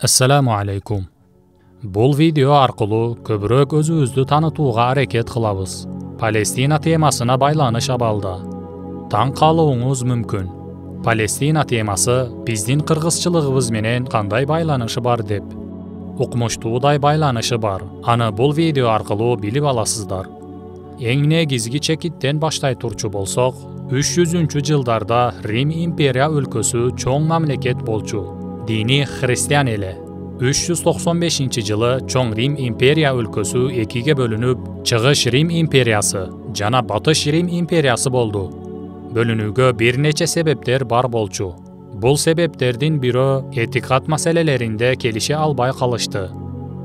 Assalamu alaykum. Бұл видео арқылы көбірек өзімізді танытуға әрекет қылабыз. Палестина темасына байланыш абалда. Таң қалуыңыз мүмкін. Палестина темасы біздің қырғызчылығыбыз менен қандай байланышы бар деп. Оқымыштуудай байланышы бар. Аны бұл видео арқылы біліп аласыздар. Ең негизги чекиттен баштай турчу болсок, 300 жылдарда Рим империя өлкөсү чоң мамлекет болчу. Dini Hristiyan ele. 395 жылы Чоң Рим империя өлкөсү экиге бөлүнүп, Чыгыш Рим империясы жана Батыш Рим империясы болду. Бөлүнүүгө бир нече себептер бар болчу. Бул себептердин бирөө этикат маселелеринде келише албай калышты.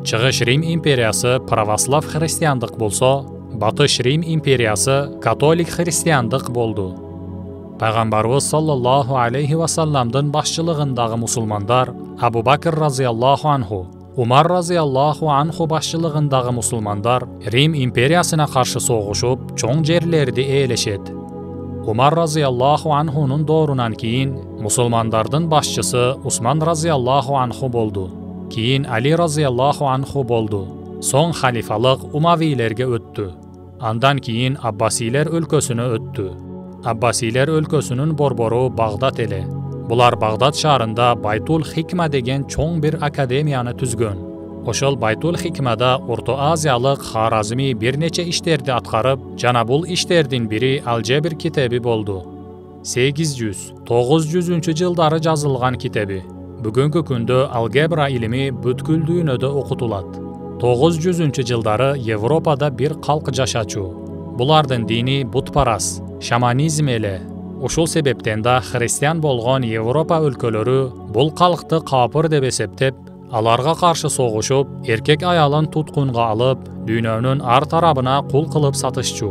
Чыгыш Рим империясы православ христиандык болсо, Батыш Рим империясы католик христиандык болду. Пайгамбарыбыз саллаллаху алейхи ва салламдын башчылыгындагы мусулмандар Абу Бакр разияллаху анху, Умар разияллаху анху башчылыгындагы мусулмандар Рим империясына каршы согушуп, чоң жерлерди ээлешет. Умар разияллаху анхунун доорунан кийин мусулмандардын башчысы Усман разияллаху анху болду. Кийин Али разияллаху анху болду. Соң халифалык Умавийлерге өттү. Андан кийин Аббасилер өлкөсүнө өттү. Аббасилер өлкөсүнүн борбору Багдад эле. Булар Багдад шаарында Байтул Хикма деген чоң бир академияны түзгөн. Ошол Байтул Хикмада Орто Азиялык Харазми бир нече иштерди аткарып, жана бул иштердин бири Алжебр китеби болду. 800-900 жылдары жазылган китеби. Бүгүнкү күндө алгебра илими бүткүл дүйнөдө окутулат. 900 жылдары Европада бир калк жашачу. Булардын дини бутпарас, шаманизм эле. Ушул себептен да христиан болгон Европа өлкөлөрү бул калкты капыр деп эсептеп, аларга каршы согушуп, эркек аялын туткунга алып, дүйнөнүн ар тарабына кул кылып сатышчу.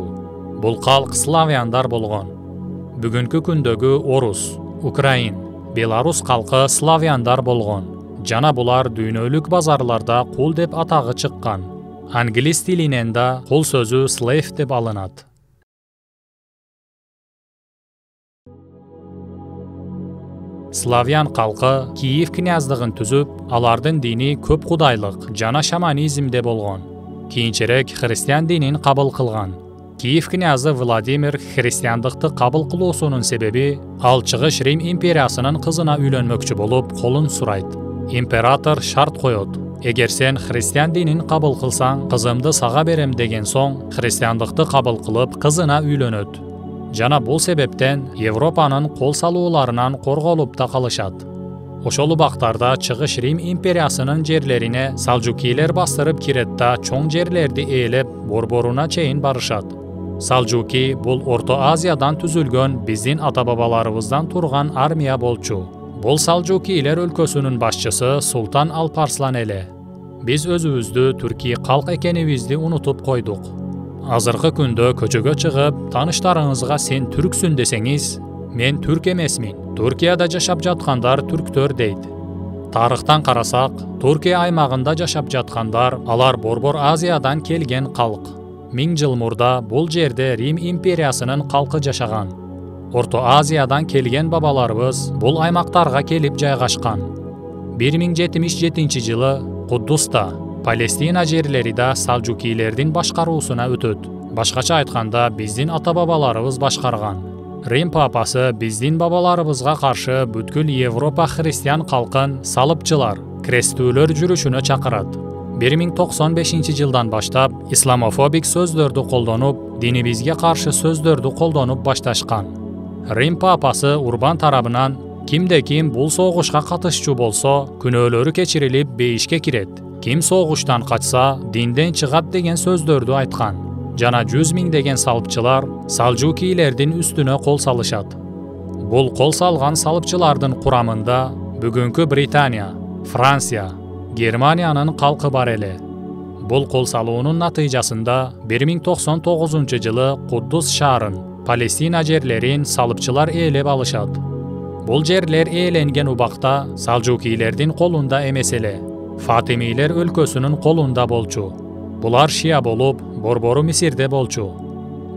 Бул калк славяндар болгон. Бүгүнкү күндөгү орус, украин, беларус калкы славяндар болгон. Жана булар дүйнөлүк базарларда кул деп атагы чыккан. Англис тилинен да кул сөзү slave деп алынат. Славян калкы Киев князьдыгын түзүп, алардын дини көп кудайлык жана шаманизмде болгон. Кийинчерээк христиан динин кабыл кылган. Киев князы Владимир христиандыкты кабыл кылуусунун себеби, ал Чыгыш Рим империясынын кызына үйлөнмөкчү болуп, колун сурайт. Император шарт коет. Эгер сен христиан динин кабыл кылсаң, кызымды сага берем деген соң, христиандыкты кабыл кылып, кызына үйлөнөт. Жана бул себептен Европанын кол салууларынан корголуп та калышат. Ошол убактарда Чыгыш Рим империясынын жерлерине Салжукилер бастырып кирет да чоң жерлерди ээлеп, борборуна чейин барышат. Салжуки бул Орто Азиядан түзүлгөн биздин ата-бабаларыбыздан турган армия болчу. Бул Салжукилер өлкөсүнүн башчысы Султан Алпарслан эле. Биз өзүбүздү түрки калк экенибизди унутуп койдук. Азыркы күндө көчөгө чыгып, тааныштарыңызга сен түрксүн десеңиз, мен түрк эмесмин. Түркияда жашап жаткандар түрктөр дейт. Тарыхтан карасак, Түркия аймагында жашап жаткандар, алар Борбор Азиядан келген калк. 1000 жыл мурда бул жерде Рим империясынын калкы жашаган. Орто Азиядан келген бабаларыбыз бул аймактарга келип жайгашкан. 1077 жылы Куддуста, Палестина жерлери да Салжукилердин башкаруусуна өтөт. Башкача айтканда, биздин ата-бабаларыбыз башкарган. Рим папасы биздин бабаларыбызга каршы бүткүл Европа христиан калкын салыпчылар, крестүүлөр жүрүшүнө чакырат. 1095 жылдан баштап исламофобик сөздөрдү колдонуп, динибизге каршы сөздөрдү колдонуп башташкан. Рим папасы Урбан тарабынан кимде-ким бул согушка катышчу болсо, күнөөлөрү кечирилип бейишке кирет. Ким согуштан качса, динден чыгат деген сөздөрдү айткан. Жана 100 000 деген салыпчылар Салжукилердин үстүнө кол салышат. Бул кол салган салыпчылардын курамында бүгүнкү Британия, Франция, Германиянын калкы бар эле. Бул кол салуунун натыйжасында 1099 жылы Куддус шаарын, Палестина жерлерин салыпчылар ээлеп алышат. Бул жерлер ээленген убакта Салжукилердин колунда эмес эле. Fatimiyler өлkösүнүн колунда болчу. Булар шия болуп, борбору Мисирде болчу.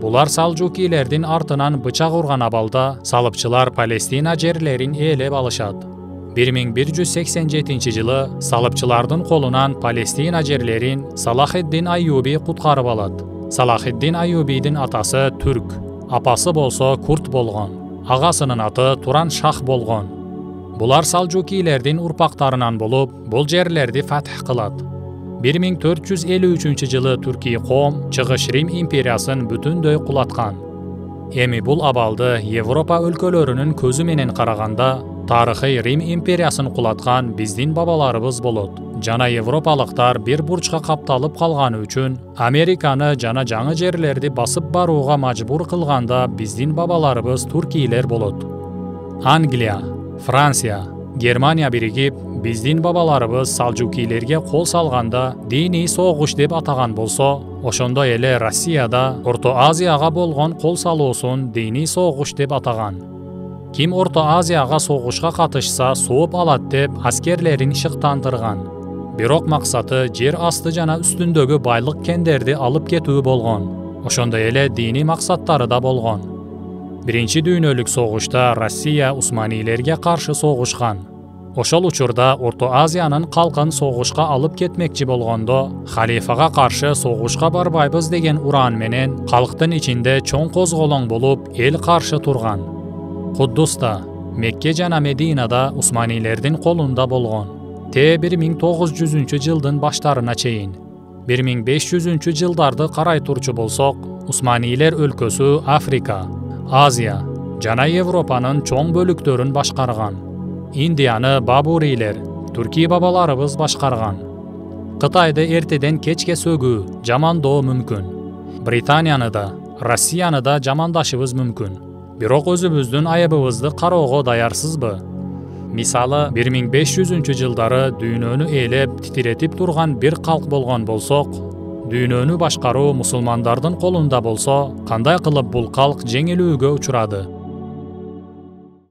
Булар Салжукилердин артынан бычак урган абалда салыпчылар Палестина жерлерин ээлеп алышат. 1187-жылы салыпчылардын колунан Палестина жерлерин Салахеддин Айюби куткарып алат. Салахеддин Айюбидин атасы түрк, апасы болсо курт болгон. Агасынын аты Туран Шах болгон. Булар Салжукилердин урпактарынан болуп, бул жерлерди фатх кылат. 1453-жылы Түркий коом Чыгыш Рим империясын бүтүндөй кулаткан. Эми бул абалды Европа өлкөлөрүнүн көзү менен караганда, тарыхый Рим империясын кулаткан биздин бабаларыбыз болот. Жана европалыктар бир бурчка капталып калганы үчүн Американы жана жаңы жерлерди басып барууга мажбур кылганда биздин бабаларыбыз туркийлер болот. Англия, Франция, Германия биригип, биздин бабаларыбыз Салжукилерге кол салганда диний согуш деп атаган болсо, ошондой эле Россияда Орто Азияга болгон кол салуусун диний согуш деп атаган. Ким Орто Азияга согушка катышса сооп алат деп аскерлерин шыктандырган. Бирок максаты жер асты жана үстүндөгү байлык кендерди алып кетүү болгон. Ошондой эле диний максаттары да болгон. Биринчи дүйнөлүк согушта Россия Усманилерге каршы согушкан. Ошол учурда Орто Азиянын калкын согушка алып кетмекчи болгондо, халифага каршы согушка барбайбыз деген уран менен калктын ичинде чоң козголоң болуп, эл каршы турган. Куддуста, Мекке жана Мединада Усманилердин колунда болгон. 1900-жылдын баштарына чейин. 1500-жылдарды карай турчу болсок, Усманилер өлкөсү Африка, Азия жана Европанын чоң бөлүктөрүн башкарган. Индияны Бабурилер, Түркий бабаларыбыз башкарган. Кытайды эртеден кечке сөгүү, жамандоо мүмкүн. Британияны да, Россияны да жамандашыбыз мүмкүн. Бирок өзүбүздүн айыбыбызды кароого даярсызбы? Мисалы, 1500-жылдары дүйнөнү ээлеп, титиретип турган бир калк болгон болсок, дүйнөнү башкаруу мусулмандардын колунда болсо, кандай кылып бул калк жеңилүүгө учурады?